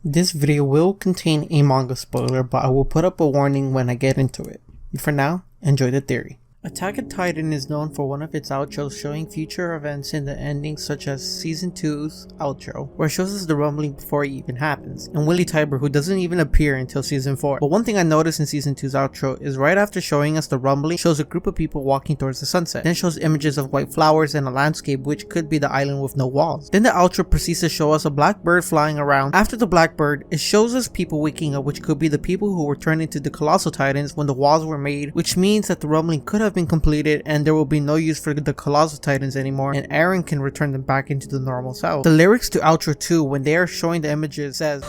This video will contain a manga spoiler, but I will put up a warning when I get into it. For now, enjoy the theory. Attack on Titan is known for one of its outros showing future events in the ending, such as Season 2's outro, where it shows us the rumbling before it even happens, and Willie Tiber, who doesn't even appear until Season 4. But one thing I noticed in Season 2's outro is right after showing us the rumbling, shows a group of people walking towards the sunset, then shows images of white flowers and a landscape which could be the island with no walls. Then the outro proceeds to show us a black bird flying around. After the black bird, it shows us people waking up, which could be the people who were turned into the Colossal Titans when the walls were made, which means that the rumbling could have been completed and there will be no use for the Colossal Titans anymore, and Eren can return them back into the normal self. The lyrics to outro 2, when they are showing the images, says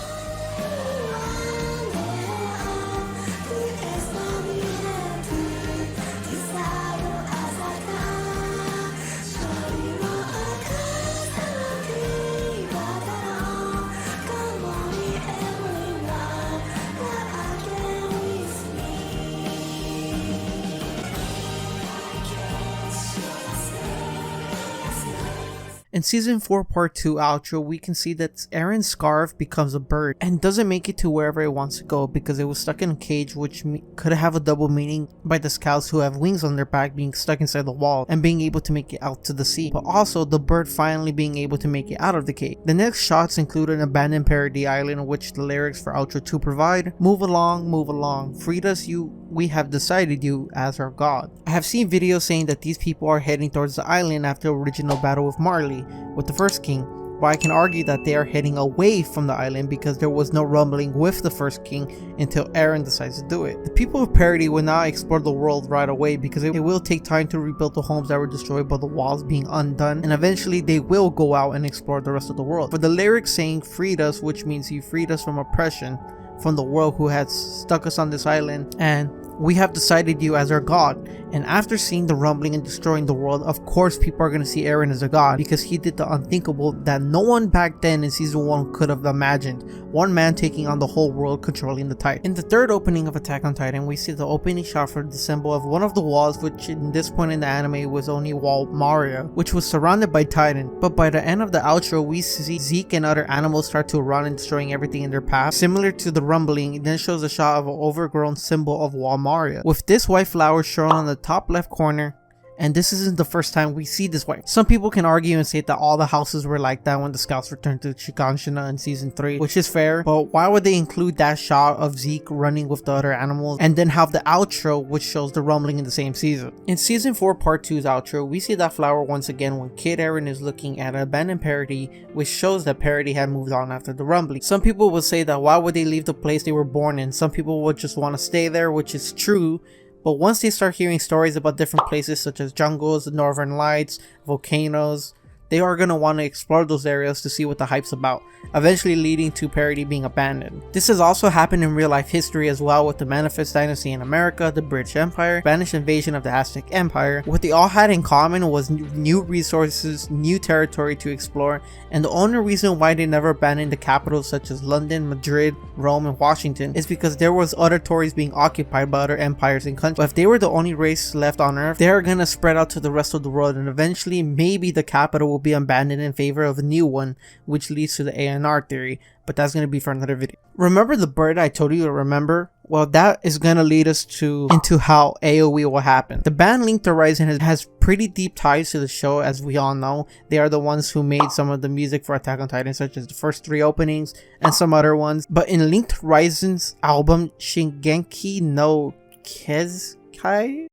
in Season 4 Part 2 outro, we can see that Eren's scarf becomes a bird and doesn't make it to wherever it wants to go because it was stuck in a cage, which could have a double meaning by the scouts who have wings on their back being stuck inside the wall and being able to make it out to the sea, but also the bird finally being able to make it out of the cage. The next shots include an abandoned paradise island, which the lyrics for outro 2 provide: move along, freed us we have decided you as our god. I have seen videos saying that these people are heading towards the island after the original battle with Marley, with the first king, but I can argue that they are heading away from the island because there was no rumbling with the first king until Eren decides to do it. The people of Parody will not explore the world right away because it will take time to rebuild the homes that were destroyed by the walls being undone, and eventually they will go out and explore the rest of the world. For the lyrics saying freed us, which means you freed us from oppression from the world who had stuck us on this island, and we have decided you as our god. And after seeing the rumbling and destroying the world, of course people are going to see Eren as a god because he did the unthinkable that no one back then in Season 1 could have imagined: one man taking on the whole world, controlling the Titan. In the third opening of Attack on Titan, we see the opening shot for the symbol of one of the walls, which in this point in the anime was only Wall Maria, which was surrounded by Titan. But by the end of the outro, we see Zeke and other animals start to run and destroying everything in their path. Similar to the rumbling, it then shows a shot of an overgrown symbol of Wall Maria, with this white flower shown on the top left corner. And this isn't the first time we see this white. Some people can argue and say that all the houses were like that when the scouts returned to Shiganshina in Season 3, which is fair, but why would they include that shot of Zeke running with the other animals and then have the outro which shows the rumbling in the same season? In Season 4 Part 2's outro, we see that flower once again when Kid Eren is looking at an abandoned Parody, which shows that Parody had moved on after the rumbling. Some people will say that why would they leave the place they were born in? Some people would just want to stay there, which is true. But once they start hearing stories about different places such as jungles, the northern lights, volcanoes, they are going to want to explore those areas to see what the hype's about, eventually leading to Parody being abandoned. This has also happened in real life history as well, with the Manifest Dynasty in America, the British Empire, Spanish invasion of the Aztec Empire. What they all had in common was new resources, new territory to explore, and the only reason why they never abandoned the capitals such as London, Madrid, Rome, and Washington is because there was other territories being occupied by other empires and countries. But if they were the only race left on Earth, they are going to spread out to the rest of the world, and eventually maybe the capital will be abandoned in favor of a new one, which leads to the ANR theory, but that's going to be for another video. Remember the bird I told you to remember? Well, that is going to lead us into how AOE will happen. The band Linked Horizon has pretty deep ties to the show, as we all know. They are the ones who made some of the music for Attack on Titan, such as the first 3 openings and some other ones. But in Linked Horizon's album Shingeki no Kyojin,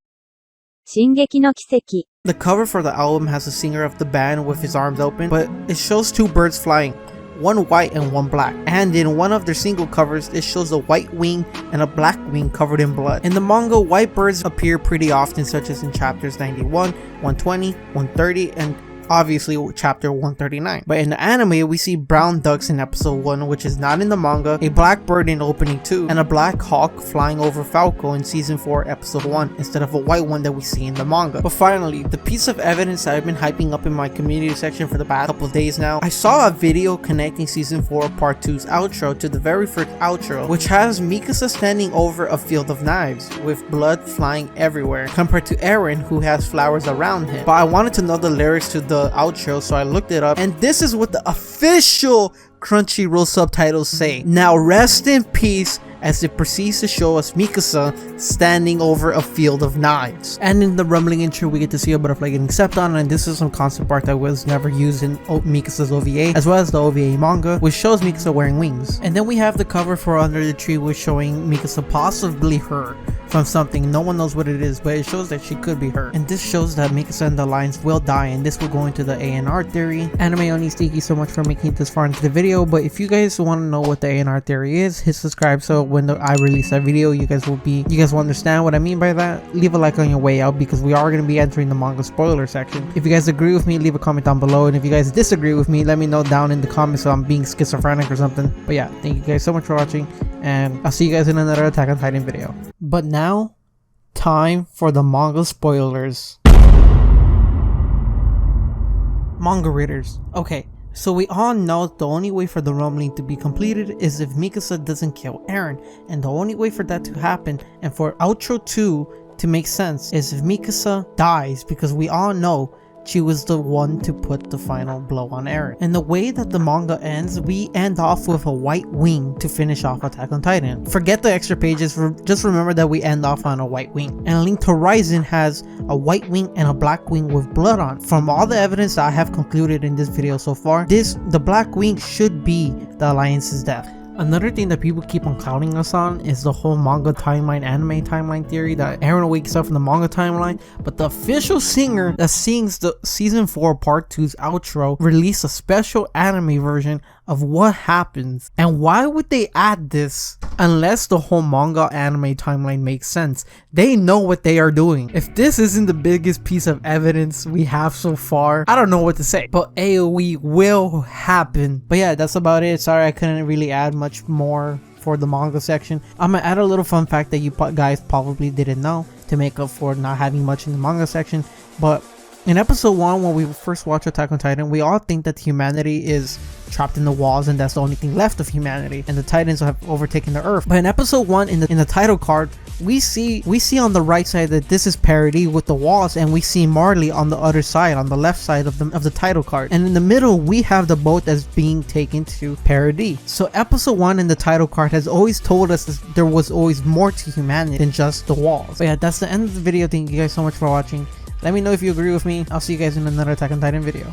Shingeki no Kyojin, the cover for the album has the singer of the band with his arms open, but it shows 2 birds flying, one white and one black. And in one of their single covers, it shows a white wing and a black wing covered in blood. In the manga, white birds appear pretty often, such as in chapters 91, 120, 130, and obviously chapter 139. But in the anime, we see brown ducks in episode 1, which is not in the manga, a black bird in opening 2, and a black hawk flying over Falco in season 4 episode 1 instead of a white one that we see in the manga. But finally, the piece of evidence I've been hyping up in my community section for the past couple of days now, I saw a video connecting season 4 part 2's outro to the very first outro, which has Mikasa standing over a field of knives with blood flying everywhere, compared to Eren, who has flowers around him. But I wanted to know the lyrics to the outro, so I looked it up, and this is what the official Crunchyroll subtitles say, "Now rest in peace," as it proceeds to show us Mikasa standing over a field of knives. And in the rumbling intro, we get to see a butterfly getting stepped on, and this is some concept art that was never used in Mikasa's OVA, as well as the OVA manga, which shows Mikasa wearing wings. And then we have the cover for Under the Tree, which showing Mikasa possibly hurt from something. No one knows what it is, but it shows that she could be hurt. And this shows that Mikasa and the lions will die, and this will go into the ANR theory. Anime Onis, thank you so much for making it this far into the video, but if you guys want to know what the ANR theory is, hit subscribe so when I release that video, you guys will understand what I mean by that. Leave a like on your way out, because we are going to be entering the manga spoiler section. If you guys agree with me, leave a comment down below, and if you guys disagree with me, let me know down in the comments so I'm being schizophrenic or something. But yeah, thank you guys so much for watching, and I'll see you guys in another Attack on Titan video. But now, time for the manga spoilers. Manga readers. Okay, so we all know the only way for the rumbling to be completed is if Mikasa doesn't kill Eren, and the only way for that to happen and for outro 2 to make sense is if Mikasa dies, because we all know she was the one to put the final blow on Eren. And the way that the manga ends, we end off with a white wing to finish off Attack on Titan. Forget the extra pages, just remember that we end off on a white wing. And Link to Horizon has a white wing and a black wing with blood on. From all the evidence that I have concluded in this video so far, the black wing should be the Alliance's death. Another thing that people keep on clowning us on is the whole manga timeline, anime timeline theory that Eren wakes up from the manga timeline, but the official singer that sings the season 4 part 2's outro released a special anime version of what happens. And why would they add this unless the whole manga anime timeline makes sense? They know what they are doing. If this isn't the biggest piece of evidence we have so far, I don't know what to say. But AOE will happen. But yeah, that's about it. Sorry I couldn't really add much more for the manga section. I'm gonna add a little fun fact that you guys probably didn't know to make up for not having much in the manga section. But in episode 1, when we first watch Attack on Titan, we all think that humanity is trapped in the walls and that's the only thing left of humanity, and the Titans have overtaken the Earth. But in episode 1, in the title card, we see on the right side that this is Paradis with the walls, and we see Marley on the other side, on the left side of the title card, and in the middle we have the boat that's being taken to Paradis. So episode 1 in the title card has always told us that there was always more to humanity than just the walls. But yeah, that's the end of the video. Thank you guys so much for watching. Let me know if you agree with me. I'll see you guys in another Attack on Titan video.